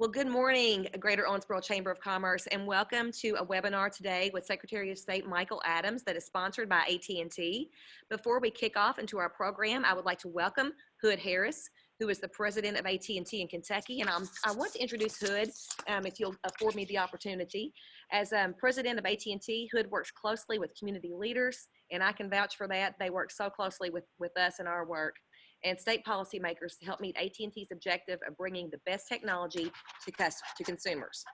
Well, good morning, Greater Owensboro Chamber of Commerce, and welcome to a webinar today with Secretary of State Michael Adams that is sponsored by AT&T. Before we kick off into our program, I would like to welcome Hood Harris, who is the president of AT&T in Kentucky, and I want to introduce Hood, if you'll afford me the opportunity. As president of AT&T, Hood works closely with community leaders, and I can vouch for that. They work so closely with us in our work, and state policymakers to help meet AT&T's objective of bringing the best technology to consumers.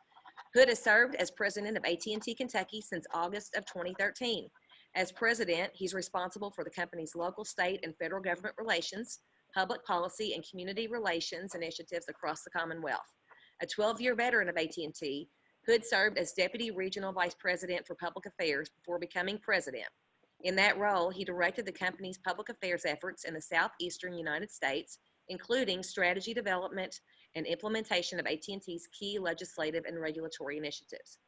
Hood has served as president of AT&T Kentucky since August of 2013. As president, he's responsible for the company's local, state, and federal government relations, public policy, and community relations initiatives across the Commonwealth. A 12-year veteran of AT&T, Hood served as Deputy Regional Vice President for Public Affairs before becoming president. In that role, he directed the company's public affairs efforts in the southeastern United States, including strategy development and implementation of AT&T's key legislative and regulatory initiatives.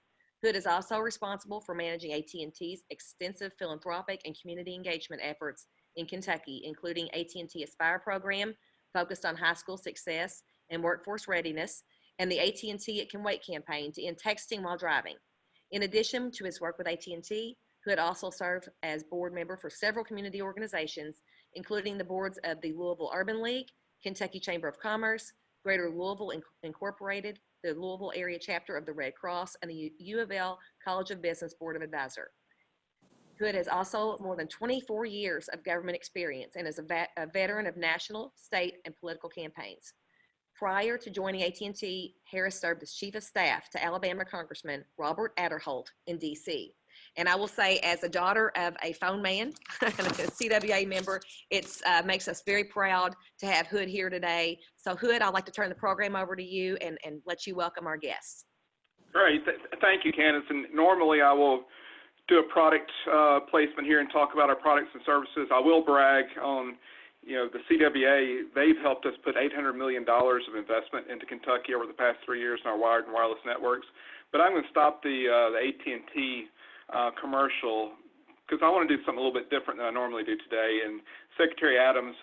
Hood is also responsible for managing AT&T's extensive philanthropic and community engagement efforts in Kentucky, including AT&T Aspire program, focused on high school success and workforce readiness, and the AT&T It Can Wait campaign to end texting while driving. In addition to his work with AT&T, Hood also served as board member for several community organizations, including the boards of the Louisville Urban League, Kentucky Chamber of Commerce, Greater Louisville Incorporated, the Louisville area chapter of the Red Cross, and the U of L College of Business Board of Advisor. Hood has also more than 24 years of government experience and is a veteran of national, state, and political campaigns. Prior to joining AT&T, Harris served as chief of staff to Alabama Congressman Robert Adderholt in D.C. And I will say, as a daughter of a phone man and a CWA member, it makes us very proud to have Hood here today. So Hood, I'd like to turn the program over to you and let you welcome our guests. Great. Thank you, Candance. And normally I will do a product placement here and talk about our products and services. I will brag on, the CWA. They've helped us put $800 million of investment into Kentucky over the past 3 years in our wired and wireless networks. But I'm going to stop the AT&T commercial because I want to do something a little bit different than I normally do today. And Secretary Adams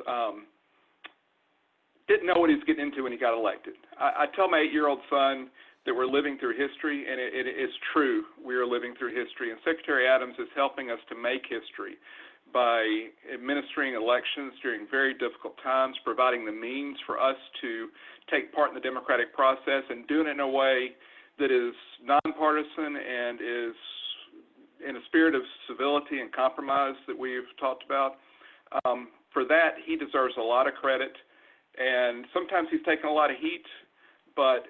didn't know what he was getting into when he got elected. I tell my 8-year-old son that we're living through history, and it is true. We are living through history, and Secretary Adams is helping us to make history by administering elections during very difficult times, providing the means for us to take part in the democratic process and doing it in a way that is nonpartisan and is in a spirit of civility and compromise that we've talked about. For that, he deserves a lot of credit, and sometimes he's taken a lot of heat, but,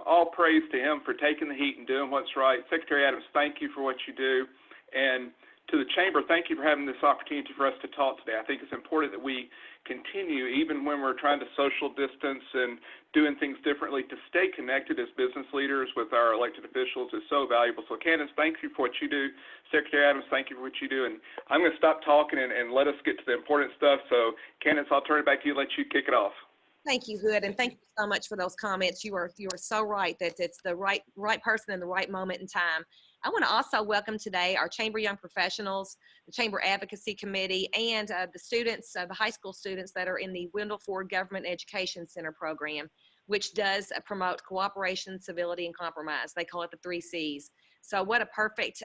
all praise to him for taking the heat and doing what's right. Secretary Adams, thank you for what you do, and to the Chamber, thank you for having this opportunity for us to talk today. I think it's important that we continue, even when we're trying to social distance and doing things differently, to stay connected as business leaders with our elected officials is so valuable. So, Candance, thank you for what you do. Secretary Adams, thank you for what you do. And I'm going to stop talking and let us get to the important stuff. So, Candance, I'll turn it back to you and let you kick it off. Thank you, Hood, and thank you so much for those comments. You are so right that it's the right person in the right moment in time. I want to also welcome today our Chamber Young Professionals, the Chamber Advocacy Committee, and the students, the high school students that are in the Wendell Ford Government Education Center program, which does promote cooperation, civility, and compromise. They call it the 3 C's. So what a perfect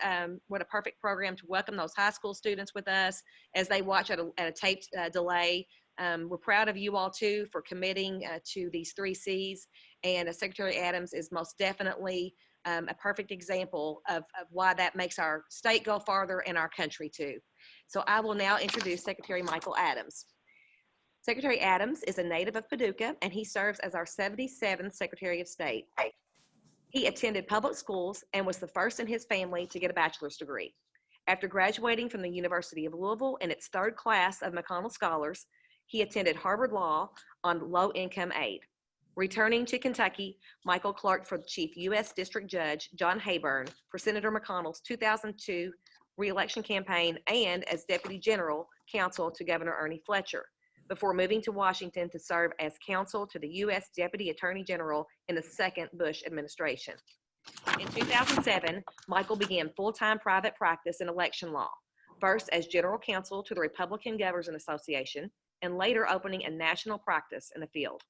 program to welcome those high school students with us as they watch at a taped delay. We're proud of you all too for committing to these 3 C's, and Secretary Adams is most definitely a perfect example of why that makes our state go farther and our country too. So I will now introduce Secretary Michael Adams. Secretary Adams is a native of Paducah, and he serves as our 77th Secretary of State. He attended public schools and was the first in his family to get a bachelor's degree. After graduating from the University of Louisville in its 3rd class of McConnell Scholars, he attended Harvard Law on low-income aid. Returning to Kentucky, Michael clerked for the Chief U.S. District Judge John Hayburn for Senator McConnell's 2002 re-election campaign and as Deputy General Counsel to Governor Ernie Fletcher, before moving to Washington to serve as counsel to the U.S. Deputy Attorney General in the 2nd Bush administration. In 2007, Michael began full-time private practice in election law, first as General Counsel to the Republican Governors Association, and later opening a national practice in the field.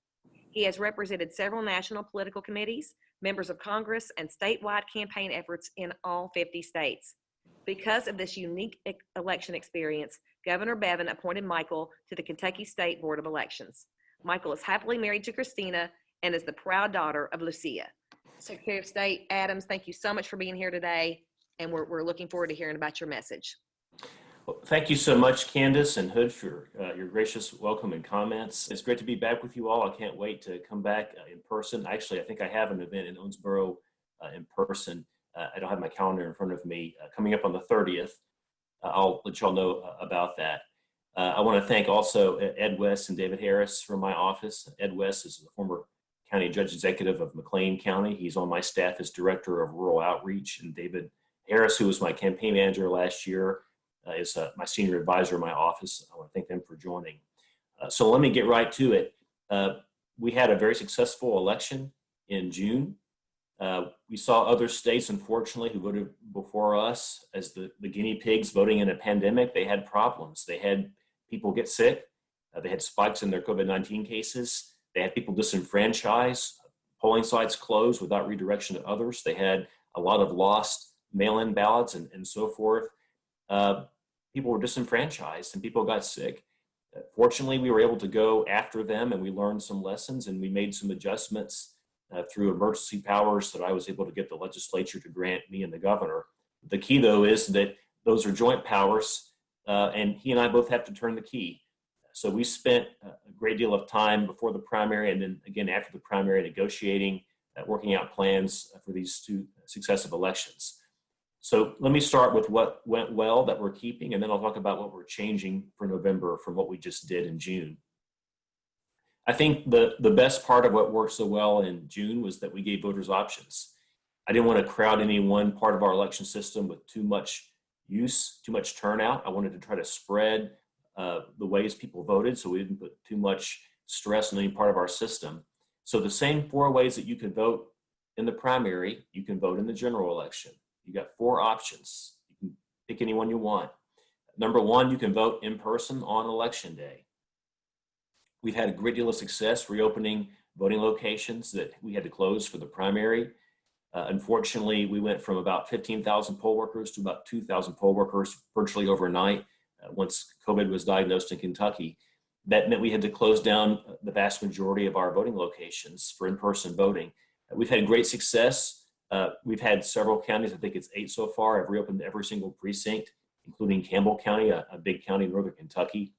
He has represented several national political committees, members of Congress, and statewide campaign efforts in all 50 states. Because of this unique election experience, Governor Bevin appointed Michael to the Kentucky State Board of Elections. Michael is happily married to Christina and is the proud daughter of Lucia. Secretary of State Adams, thank you so much for being here today, and we're looking forward to hearing about your message. Well, thank you so much, Candace and Hood, for your gracious welcome and comments. It's great to be back with you all. I can't wait to come back in person. Actually, I think I have an event in Owensboro in person. I don't have my calendar in front of me. Coming up on the 30th, I'll let y'all know about that. I want to thank also Ed West and David Harris from my office. Ed West is the former County Judge Executive of McLean County. He's on my staff as Director of Rural Outreach. And David Harris, who was my campaign manager last year, is my senior advisor in my office. I want to thank them for joining. So let me get right to it. We had a very successful election in June. We saw other states, unfortunately, who voted before us as the guinea pigs voting in a pandemic. They had problems. They had people get sick. They had spikes in their COVID-19 cases. They had people disenfranchised, polling sites closed without redirection to others. They had a lot of lost mail-in ballots and so forth. People were disenfranchised and people got sick. Fortunately, we were able to go after them and we learned some lessons and we made some adjustments through emergency powers that I was able to get the legislature to grant me and the governor. The key, though, is that those are joint powers and he and I both have to turn the key. So we spent a great deal of time before the primary and then again after the primary negotiating, working out plans for these two successive elections. So let me start with what went well that we're keeping, and then I'll talk about what we're changing for November from what we just did in June. I think the best part of what worked so well in June was that we gave voters options. I didn't want to crowd any one part of our election system with too much use, too much turnout. I wanted to try to spread the ways people voted so we didn't put too much stress on any part of our system. So the same 4 ways that you could vote in the primary, you can vote in the general election. You got 4 options. You can pick any one you want. Number 1, you can vote in person on election day. We've had a great deal of success reopening voting locations that we had to close for the primary. Unfortunately, we went from about 15,000 poll workers to about 2,000 poll workers virtually overnight once COVID was diagnosed in Kentucky. That meant we had to close down the vast majority of our voting locations for in-person voting. We've had great success. We've had several counties, I think it's 8 so far, have reopened every single precinct, including Campbell County, a big county in northern Kentucky.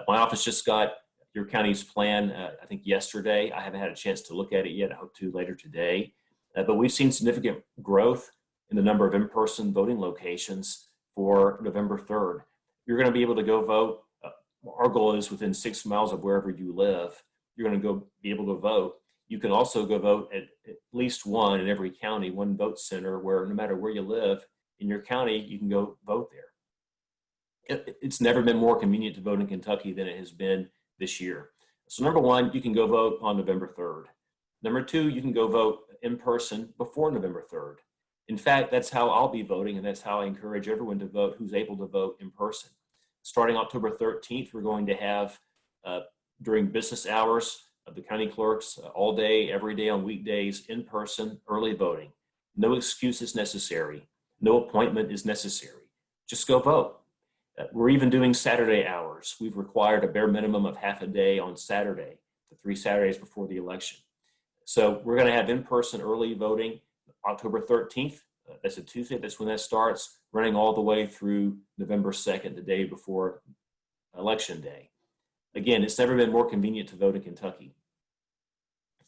My office just got your county's plan, I think yesterday. I haven't had a chance to look at it yet. I hope to later today. But we've seen significant growth in the number of in-person voting locations for November 3rd. You're going to be able to go vote. Our goal is within 6 miles of wherever you live, you're going to go be able to vote. You can also go vote at least one in every county, one vote center where no matter where you live in your county, you can go vote there. It's never been more convenient to vote in Kentucky than it has been this year. So number 1, you can go vote on November 3rd. Number 2, you can go vote in person before November 3rd. In fact, that's how I'll be voting, and that's how I encourage everyone to vote who's able to vote in person. Starting October 13th, we're going to have, during business hours of the county clerks, all day, every day on weekdays, in person, early voting. No excuse is necessary. No appointment is necessary. Just go vote. We're even doing Saturday hours. We've required a bare minimum of half a day on Saturday, the 3 Saturdays before the election. So we're going to have in-person early voting October 13th. That's a Tuesday. That's when that starts, running all the way through November 2nd, the day before Election Day. Again, it's never been more convenient to vote in Kentucky.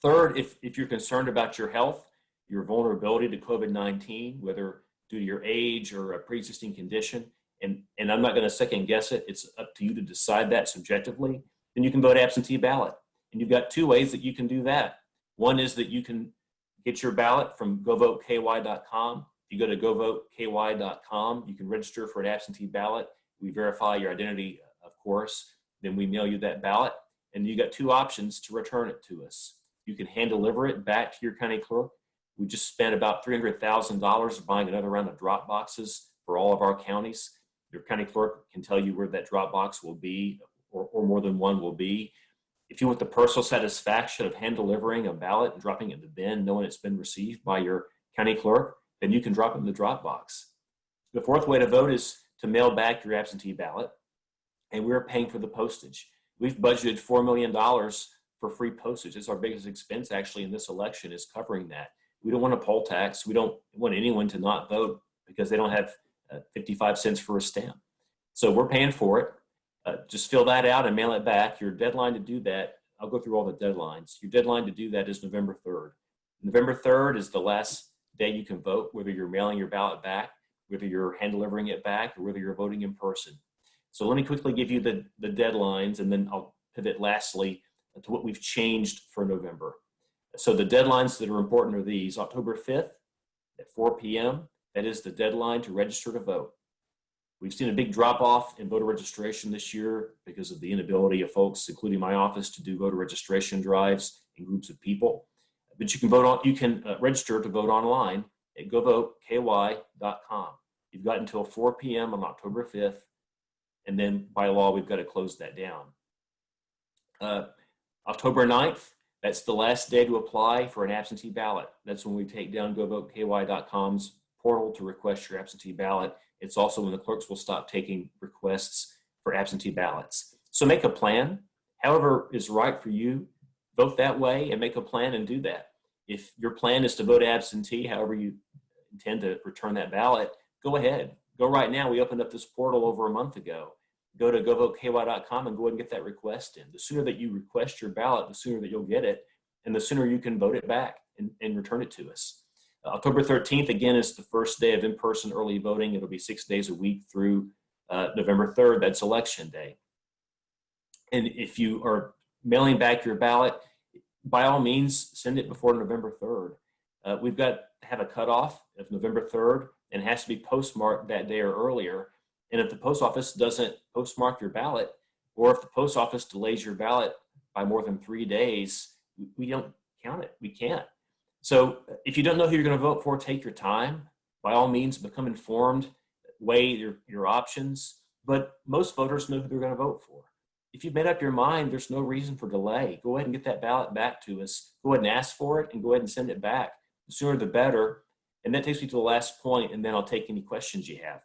Third, if you're concerned about your health, your vulnerability to COVID-19, whether due to your age or a pre-existing condition, and I'm not going to second guess it, it's up to you to decide that subjectively, then you can vote absentee ballot. And you've got 2 ways that you can do that. One is that you can get your ballot from govoteky.com. If you go to govoteky.com, you can register for an absentee ballot. We verify your identity, of course. Then we mail you that ballot. And you got 2 options to return it to us. You can hand deliver it back to your county clerk. We just spent about $300,000 buying another round of drop boxes for all of our counties. Your county clerk can tell you where that drop box will be, or more than one will be. If you want the personal satisfaction of hand delivering a ballot and dropping it in the bin, knowing it's been received by your county clerk, then you can drop it in the drop box. The fourth way to vote is to mail back your absentee ballot, and we're paying for the postage. We've budgeted $4 million for free postage. It's our biggest expense actually in this election, is covering that. We don't want a poll tax. We don't want anyone to not vote because they don't have 55 cents for a stamp. So we're paying for it. Just fill that out and mail it back. Your deadline to do that, I'll go through all the deadlines. Your deadline to do that is November 3rd. November 3rd is the last day you can vote, whether you're mailing your ballot back, whether you're hand delivering it back, or whether you're voting in person. So let me quickly give you the deadlines, and then I'll pivot lastly to what we've changed for November. So the deadlines that are important are these: October 5th at 4 p.m. That is the deadline to register to vote. We've seen a big drop off in voter registration this year because of the inability of folks, including my office, to do voter registration drives in groups of people. But you can register to vote online at govoteky.com. You've got until 4 p.m. on October 5th, and then by law we've got to close that down. October 9th, that's the last day to apply for an absentee ballot. That's when we take down govoteky.com's portal to request your absentee ballot. It's also when the clerks will stop taking requests for absentee ballots. So make a plan. However is right for you, vote that way and make a plan and do that. If your plan is to vote absentee, however you intend to return that ballot, go ahead. Go right now. We opened up this portal over a month ago. Go to govoteky.com and go ahead and get that request in. The sooner that you request your ballot, the sooner that you'll get it, and the sooner you can vote it back and return it to us. October 13th, again, is the first day of in-person early voting. It'll be 6 days a week through November 3rd. That's election day. And if you are mailing back your ballot, by all means, send it before November 3rd. We've got to have a cutoff of November 3rd, and it has to be postmarked that day or earlier. And if the post office doesn't postmark your ballot, or if the post office delays your ballot by more than 3 days, we don't count it. We can't. So if you don't know who you're going to vote for, take your time. By all means, become informed, weigh your options. But most voters know who they're going to vote for. If you've made up your mind, there's no reason for delay. Go ahead and get that ballot back to us. Go ahead and ask for it and go ahead and send it back. The sooner the better. And that takes me to the last point, and then I'll take any questions you have.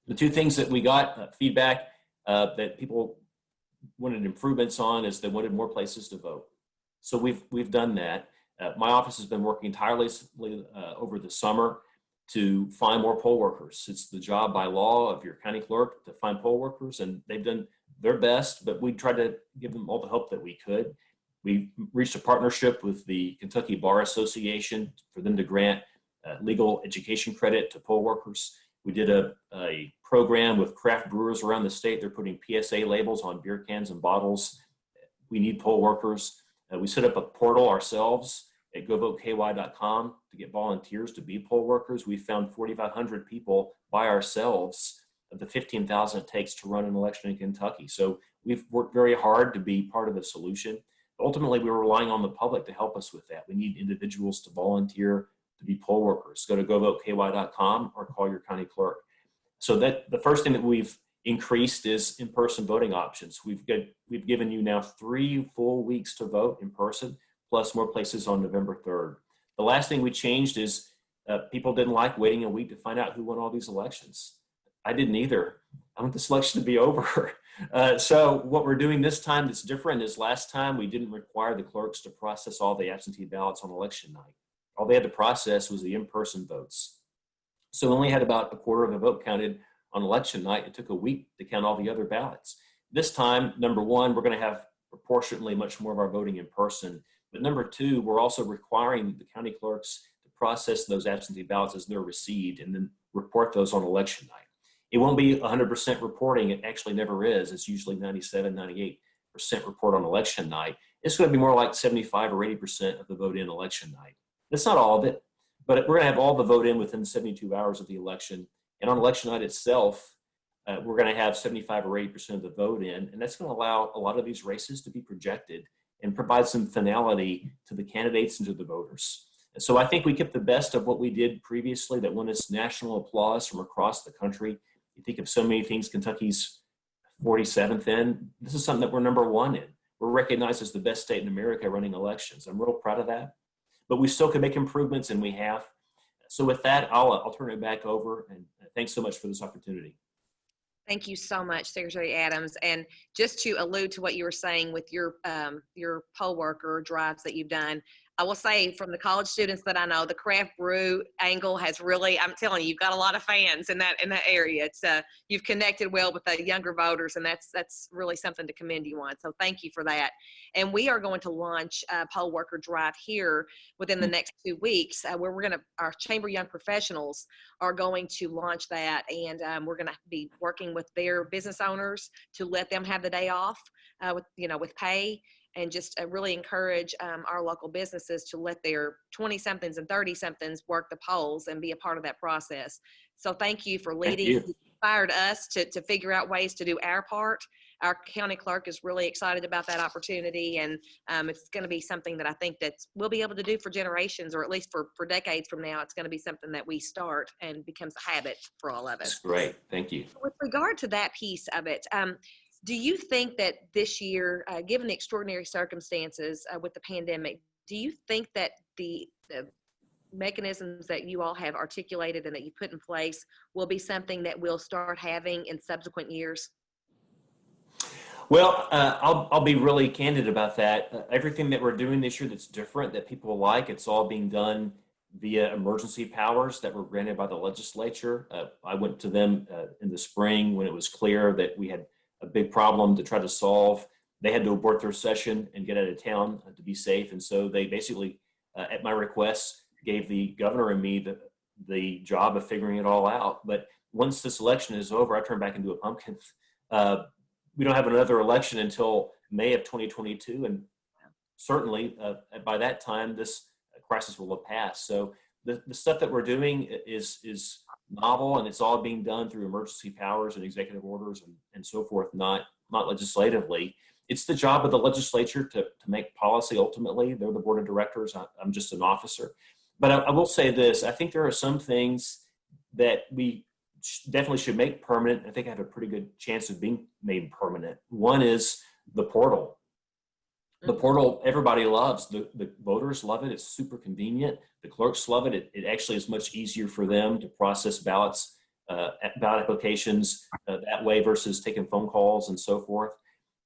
The two things that we got feedback that people wanted improvements on is they wanted more places to vote. So we've done that. My office has been working tirelessly over the summer to find more poll workers. It's the job by law of your county clerk to find poll workers, and they've done their best, but we tried to give them all the help that we could. We reached a partnership with the Kentucky Bar Association for them to grant legal education credit to poll workers. We did a program with craft brewers around the state. They're putting PSA labels on beer cans and bottles. We need poll workers. We set up a portal ourselves at govoteky.com to get volunteers to be poll workers. We found 4,500 people by ourselves of the 15,000 it takes to run an election in Kentucky. So we've worked very hard to be part of the solution. Ultimately, we were relying on the public to help us with that. We need individuals to volunteer to be poll workers. Go to govoteky.com or call your county clerk. So that the first thing that we've increased is in-person voting options. We've given you now 3 full weeks to vote in person, plus more places on November 3rd. The last thing we changed is people didn't like waiting a week to find out who won all these elections. I didn't either. I want this election to be over. So what we're doing this time that's different is last time we didn't require the clerks to process all the absentee ballots on election night. All they had to process was the in-person votes. So we only had about a quarter of the vote counted on election night. It took a week to count all the other ballots. This time, number one, we're going to have proportionately much more of our voting in person. But number two, we're also requiring the county clerks to process those absentee ballots as they're received and then report those on election night. It won't be 100% reporting. It actually never is. It's usually 97, 98% report on election night. It's going to be more like 75 or 80% of the vote in election night. That's not all of it, but we're going to have all the vote in within 72 hours of the election. And on election night itself, we're going to have 75 or 80% of the vote in. And that's going to allow a lot of these races to be projected and provide some finality to the candidates and to the voters. And so I think we kept the best of what we did previously that won us national applause from across the country. You think of so many things Kentucky's 47th in. This is something that we're number one in. we're recognized as the best state in America running elections. I'm real proud of that. But we still can make improvements, and we have. So with that, I'll turn it back over, and thanks so much for this opportunity. Thank you so much, Secretary Adams. And just to allude to what you were saying with your poll worker drives that you've done, I will say from the college students that I know, the craft brew angle has really, I'm telling you, you've got a lot of fans in that area. It's you've connected well with the younger voters, and that's really something to commend you on. So thank you for that. And we are going to launch a poll worker drive here within the next 2 weeks, where our Chamber Young Professionals are going to launch that, and we're going to be working with their business owners to let them have the day off with pay, and just really encourage our local businesses to let their 20-somethings and 30-somethings work the polls and be a part of that process. So thank you for leading. You inspired us to figure out ways to do our part. Our county clerk is really excited about that opportunity, and it's going to be something that I think that we'll be able to do for generations, or at least for decades from now. It's going to be something that we start and becomes a habit for all of us. That's great. Thank you. With regard to that piece of it, do you think that this year, given the extraordinary circumstances with the pandemic, do you think that the mechanisms that you all have articulated and that you put in place will be something that we'll start having in subsequent years? Well, I'll be really candid about that. Everything that we're doing this year that's different, that people like, it's all being done via emergency powers that were granted by the legislature. I went to them in the spring when it was clear that we had a big problem to try to solve. They had to abort their session and get out of town to be safe. And so they basically, at my request, gave the governor and me the job of figuring it all out. But once this election is over, I turn back into a pumpkin. We don't have another election until May of 2022. And certainly by that time, this crisis will have passed. So the stuff that we're doing is novel, and it's all being done through emergency powers and executive orders and so forth, not legislatively. It's the job of the legislature to make policy ultimately. They're the board of directors. I'm just an officer. But I will say this, I think there are some things that we definitely should make permanent. I think I have a pretty good chance of being made permanent. One is the portal. The portal, everybody loves. The voters love it. It's super convenient. The clerks love it. It actually is much easier for them to process ballot applications that way versus taking phone calls and so forth.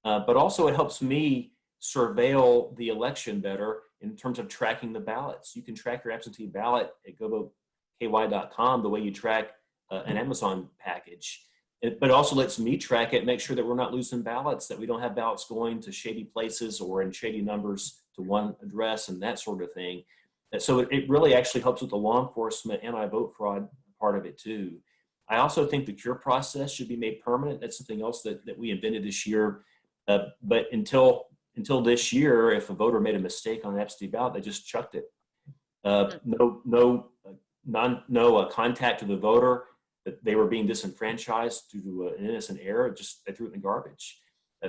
But also it helps me surveil the election better in terms of tracking the ballots. You can track your absentee ballot at govoteky.com the way you track an Amazon package. But it also lets me track it, make sure that we're not losing ballots, that we don't have ballots going to shady places or in shady numbers to one address and that sort of thing. And so it really actually helps with the law enforcement anti-vote fraud part of it too. I also think the cure process should be made permanent. That's something else that we invented this year. But until this year, if a voter made a mistake on an absentee ballot, they just chucked it. No contact to the voter, that they were being disenfranchised due to an innocent error, just they threw it in the garbage.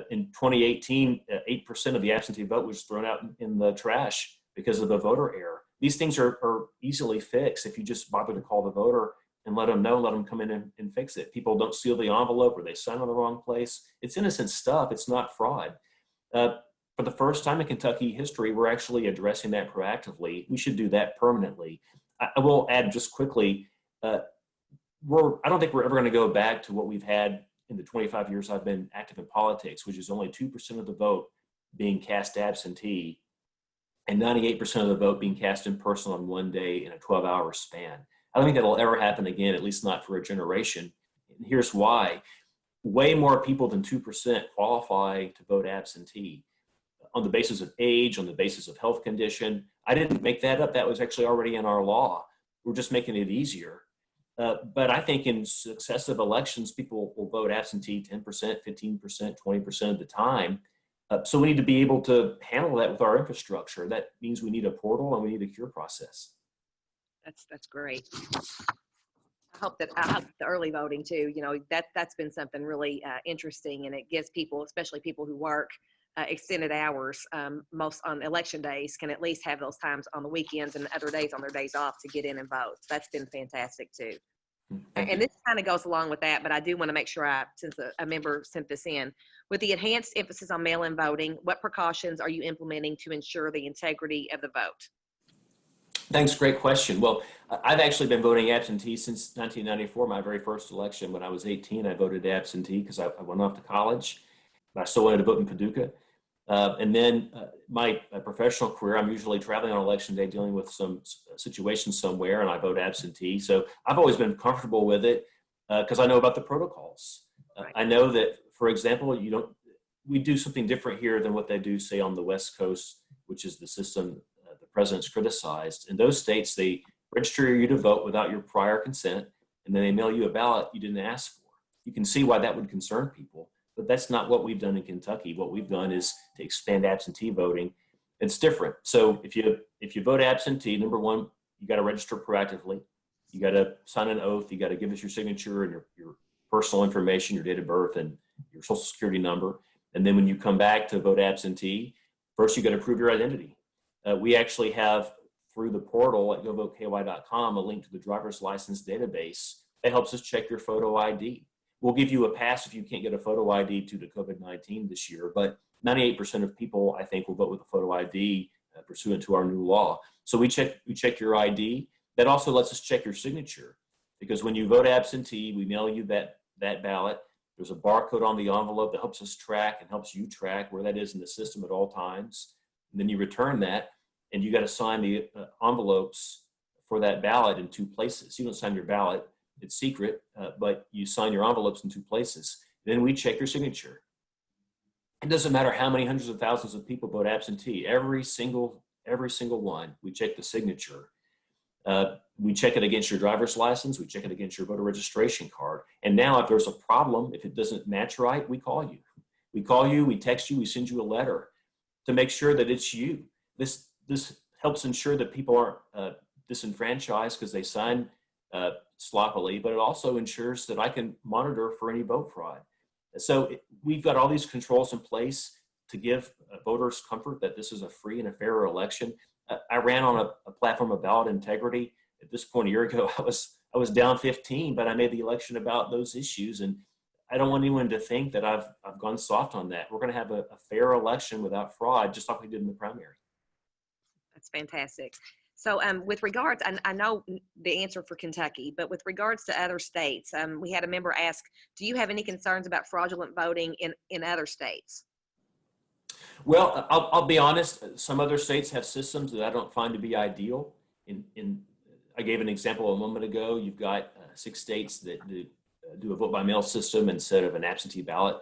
In 2018, 8% of the absentee vote was thrown out in the trash because of a voter error. These things are easily fixed if you just bother to call the voter and let them know, let them come in and fix it. People don't seal the envelope or they sign on the wrong place. It's innocent stuff. It's not fraud. For the first time in Kentucky history, we're actually addressing that proactively. We should do that permanently. I will add just quickly, I don't think we're ever going to go back to what we've had in the 25 years I've been active in politics, which is only 2% of the vote being cast absentee and 98% of the vote being cast in person on one day in a 12-hour span. I don't think that'll ever happen again, at least not for a generation. And here's why. Way more people than 2% qualify to vote absentee on the basis of age, on the basis of health condition. I didn't make that up. That was actually already in our law. We're just making it easier. But I think in successive elections, people will vote absentee 10%, 15%, 20% of the time. So we need to be able to handle that with our infrastructure. That means we need a portal and we need a cure process. That's great. I hope the early voting too, that's been something really interesting, and it gives people, especially people who work extended hours, most on election days, can at least have those times on the weekends and other days on their days off to get in and vote. That's been fantastic too. Thank And you. this kind of goes along with that, but I do want to make sure since a member sent this in, with the enhanced emphasis on mail-in voting, what precautions are you implementing to ensure the integrity of the vote? Thanks, great question. Well, I've actually been voting absentee since 1994, my very first election. When I was 18, I voted absentee because I went off to college. I still wanted to vote in Paducah. And then my professional career, I'm usually traveling on election day dealing with some situation somewhere, and I vote absentee. So I've always been comfortable with it because I know about the protocols. Right. I know that, for example, we do something different here than what they do, say, on the West Coast, which is the system the president's criticized. In those states, they register you to vote without your prior consent, and then they mail you a ballot you didn't ask for. You can see why that would concern people. But that's not what we've done in Kentucky. What we've done is to expand absentee voting. It's different. So if you vote absentee, number one, you got to register proactively. You got to sign an oath. You got to give us your signature and your personal information, your date of birth, and your social security number. And then when you come back to vote absentee, first you got to prove your identity. We actually have, through the portal at govoteky.com, a link to the driver's license database that helps us check your photo ID. We'll give you a pass if you can't get a photo ID due to COVID-19 this year, but 98% of people, I think, will vote with a photo ID pursuant to our new law. So we check your ID. That also lets us check your signature, because when you vote absentee, we mail you that ballot. There's a barcode on the envelope that helps us track and helps you track where that is in the system at all times. And then you return that, and you got to sign the envelopes for that ballot in two places. You don't sign your ballot. It's secret, but you sign your envelopes in two places. Then we check your signature. It doesn't matter how many hundreds of thousands of people vote absentee. Every single one, we check the signature. We check it against your driver's license. We check it against your voter registration card. And now if there's a problem, if it doesn't match right, we call you. We call you, we text you, we send you a letter to make sure that it's you. This helps ensure that people aren't disenfranchised because they sign sloppily, but it also ensures that I can monitor for any vote fraud. So we've got all these controls in place to give voters comfort that this is a free and a fair election. I ran on a platform of ballot integrity. At this point a year ago, I was down 15, but I made the election about those issues, and I don't want anyone to think that I've gone soft on that. We're going to have a fair election without fraud, just like we did in the primary. That's fantastic. So with regards, I know the answer for Kentucky, but with regards to other states, we had a member ask, do you have any concerns about fraudulent voting in other states? Well, I'll be honest. Some other states have systems that I don't find to be ideal. I gave an example a moment ago. You've got 6 states that do a vote by mail system instead of an absentee ballot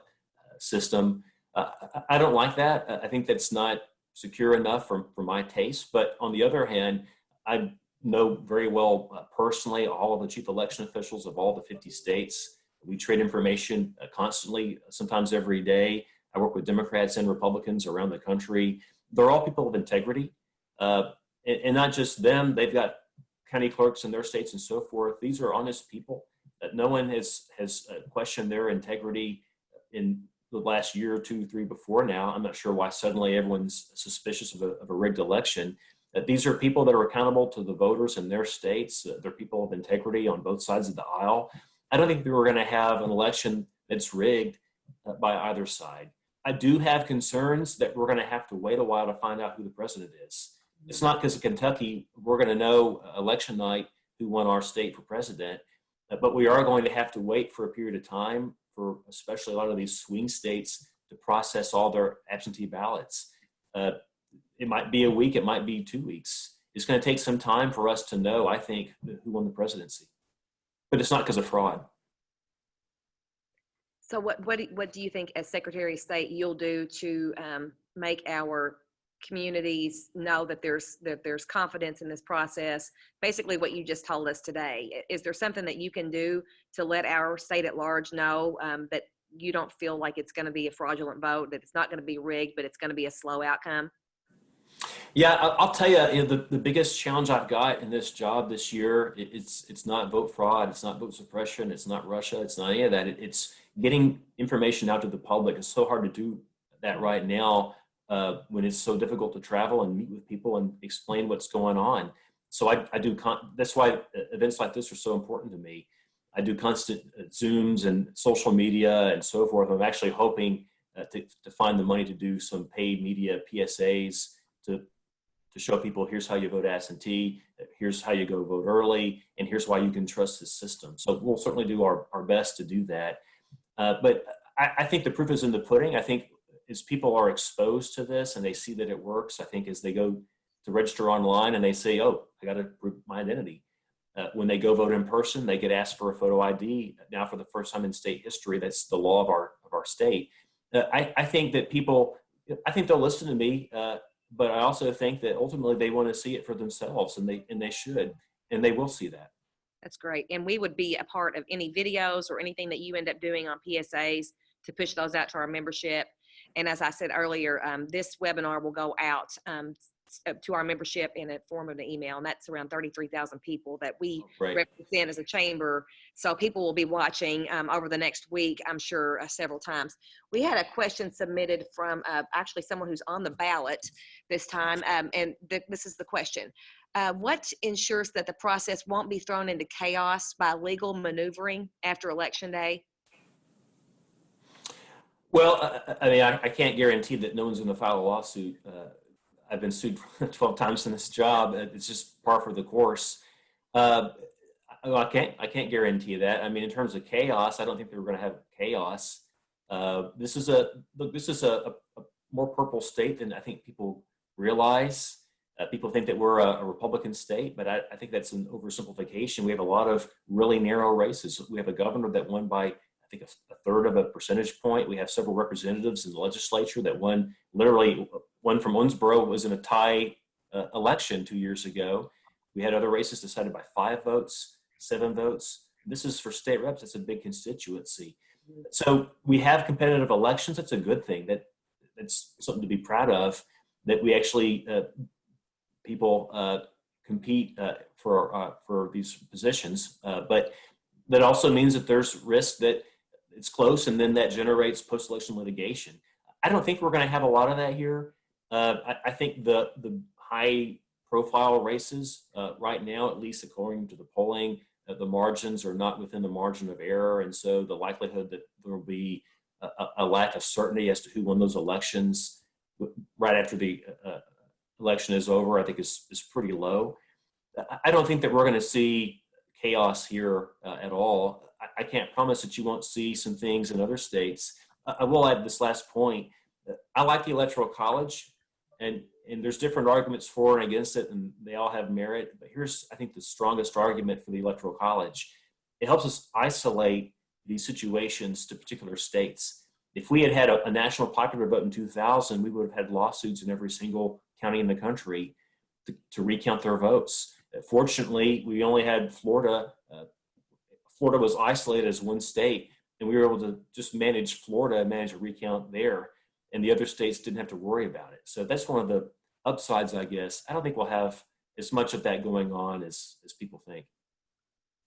system. I don't like that. I think that's not secure enough for my taste. But on the other hand, I know very well personally all of the chief election officials of all the 50 states. We trade information constantly, sometimes every day. I work with Democrats and Republicans around the country. They're all people of integrity. And not just them, they've got county clerks in their states and so forth. These are honest people. No one has questioned their integrity in the last year or 2, 3 before now. I'm not sure why suddenly everyone's suspicious of a rigged election. These are people that are accountable to the voters in their states. They're people of integrity on both sides of the aisle. I don't think we're going to have an election that's rigged by either side. I do have concerns that we're going to have to wait a while to find out who the president is. It's not because of Kentucky we're going to know election night who won our state for president, but we are going to have to wait for a period of time for especially a lot of these swing states to process all their absentee ballots. It might be a week, it might be 2 weeks. It's going to take some time for us to know, I think, who won the presidency. But it's not because of fraud. So what do you think as Secretary of State you'll do to make our communities know that there's confidence in this process? Basically what you just told us today. Is there something that you can do to let our state at large know that you don't feel like it's going to be a fraudulent vote, that it's not going to be rigged, but it's going to be a slow outcome? Yeah, I'll tell you, the biggest challenge I've got in this job this year, it's not vote fraud, it's not vote suppression, it's not Russia, it's not any of that. It's getting information out to the public. It's so hard to do that right now when it's so difficult to travel and meet with people and explain what's going on. So I do. That's why events like this are so important to me. I do constant Zooms and social media and so forth. I'm actually hoping to find the money to do some paid media PSAs to show people, here's how you vote absentee, here's how you go vote early, and here's why you can trust the system. So we'll certainly do our best to do that. But I think the proof is in the pudding. I think as people are exposed to this and they see that it works, I think as they go to register online and they say, oh, I got to prove my identity. When they go vote in person, they get asked for a photo ID. Now, for the first time in state history, that's the law of our state. I think that people, I think they'll listen to me, but I also think that ultimately they want to see it for themselves, and they should, and they will see that. That's great. And we would be a part of any videos or anything that you end up doing on PSAs to push those out to our membership. And as I said earlier, this webinar will go out to our membership in a form of an email, and that's around 33,000 people that we represent as a chamber. So people will be watching over the next week, I'm sure, several times. We had a question submitted from actually someone who's on the ballot this time, and this is the question. What ensures that the process won't be thrown into chaos by legal maneuvering after Election Day? Well, I mean, I can't guarantee that no one's going to file a lawsuit. I've been sued 12 times in this job. It's just par for the course. I can't guarantee that. I mean, in terms of chaos, I don't think that we're going to have chaos. This is a more purple state than I think people realize. People think that we're a Republican state, but I think that's an oversimplification. We have a lot of really narrow races. We have a governor that won by, I think, a third of a percentage point. We have several representatives in the legislature that won, literally, one from Owensboro was in a tie election 2 years ago. We had other races decided by 5 votes, 7 votes. This is for state reps. That's a big constituency. So we have competitive elections. That's a good thing. That's something to be proud of, that we actually people compete for these positions. But that also means that there's risk that it's close, and then that generates post-election litigation. I don't think we're going to have a lot of that here. I think the high-profile races right now, at least according to the polling, the margins are not within the margin of error, and so the likelihood that there will be a lack of certainty as to who won those elections right after the election is over, I think is pretty low. I don't think that we're going to see chaos here at all. I can't promise that you won't see some things in other states. I will add this last point. I like the Electoral College, and there's different arguments for and against it, and they all have merit. But here's, I think, the strongest argument for the Electoral College. It helps us isolate these situations to particular states. If we had a national popular vote in 2000, we would have had lawsuits in every single county in the country to recount their votes. Fortunately, we only had Florida. Florida was isolated as one state, and we were able to just manage Florida and manage a recount there, and the other states didn't have to worry about it. So that's one of the upsides, I guess. I don't think we'll have as much of that going on as people think.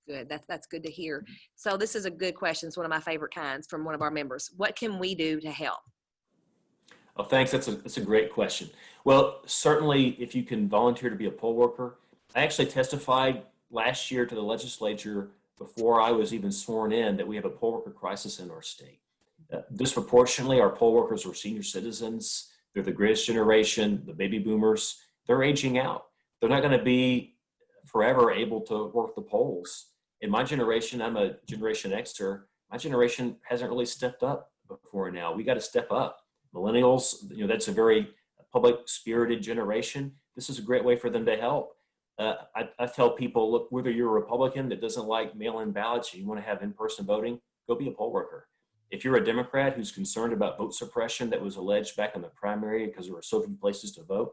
Good. That's good to hear. So this is a good question. It's one of my favorite kinds from one of our members. What can we do to help? Oh, thanks. That's a great question. Well, certainly if you can volunteer to be a poll worker. I actually testified last year to the legislature before I was even sworn in that we have a poll worker crisis in our state. Disproportionately, our poll workers are senior citizens. They're the greatest generation, the baby boomers. They're aging out. They're not going to be forever able to work the polls. In my generation, I'm a Generation Xer. My generation hasn't really stepped up before now. We got to step up. Millennials, that's a very public-spirited generation. This is a great way for them to help. I tell people, look, whether you're a Republican that doesn't like mail-in ballots and you want to have in-person voting, go be a poll worker. If you're a Democrat who's concerned about vote suppression that was alleged back in the primary because there were so few places to vote,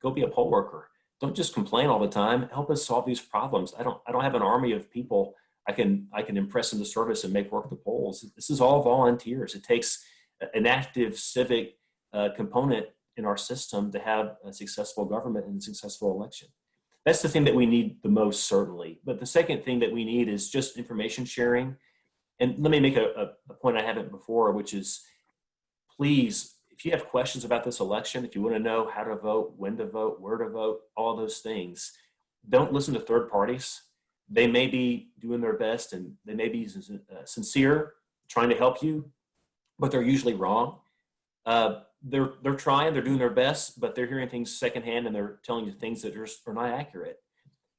go be a poll worker. Don't just complain all the time. Help us solve these problems. I don't have an army of people I can impress into service and make work the polls. This is all volunteers. It takes an active civic component in our system to have a successful government and a successful election. That's the thing that we need the most, certainly. But the second thing that we need is just information sharing. And let me make a point I haven't before, which is, please, if you have questions about this election, if you want to know how to vote, when to vote, where to vote, all those things, don't listen to third parties. They may be doing their best and they may be sincere, trying to help you, but they're usually wrong. They're trying, they're doing their best, but they're hearing things secondhand and they're telling you things that are not accurate.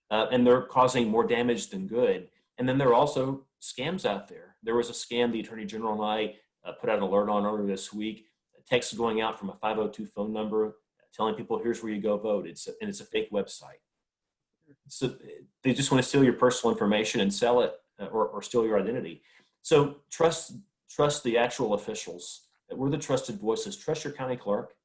And they're causing more damage than good. And then there are also scams out there. There was a scam the Attorney General and I put out an alert on earlier this week. A text going out from a 502 phone number telling people, here's where you go vote. And it's a fake website. So they just want to steal your personal information and sell it or steal your identity. So trust the actual officials. We're the trusted voices. Trust your county clerk.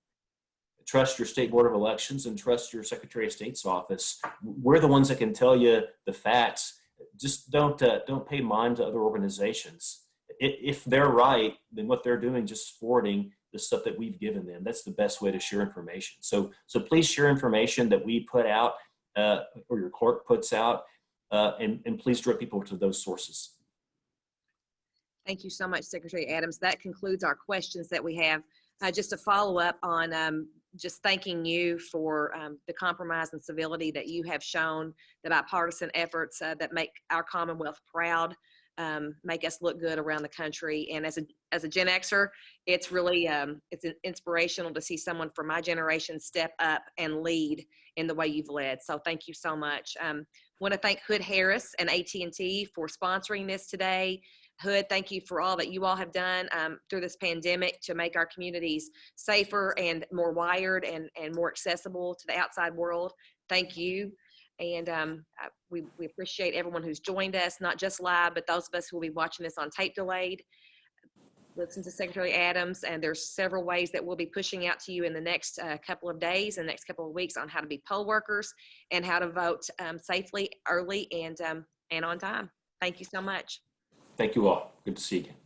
Trust your state board of elections and trust your Secretary of State's office. We're the ones that can tell you the facts. Just don't pay mind to other organizations. If they're right, then what they're doing just forwarding the stuff that we've given them. That's the best way to share information. So please share information that we put out or your clerk puts out, and please direct people to those sources. Thank you so much, Secretary Adams. That concludes our questions that we have. Just to follow up on just thanking you for the compromise and civility that you have shown, the bipartisan efforts that make our Commonwealth proud, make us look good around the country. And as a Gen Xer, it's really it's inspirational to see someone from my generation step up and lead in the way you've led. So thank you so much. Want to thank Hood Harris and AT&T for sponsoring this today. Hood, thank you for all that you all have done through this pandemic to make our communities safer and more wired and more accessible to the outside world. Thank you. And we appreciate everyone who's joined us, not just live, but those of us who will be watching this on tape delayed. Listen to Secretary Adams, and there's several ways that we'll be pushing out to you in the next couple of days and next couple of weeks on how to be poll workers and how to vote safely, early, and on time. Thank you so much. Thank you all. Good to see you again.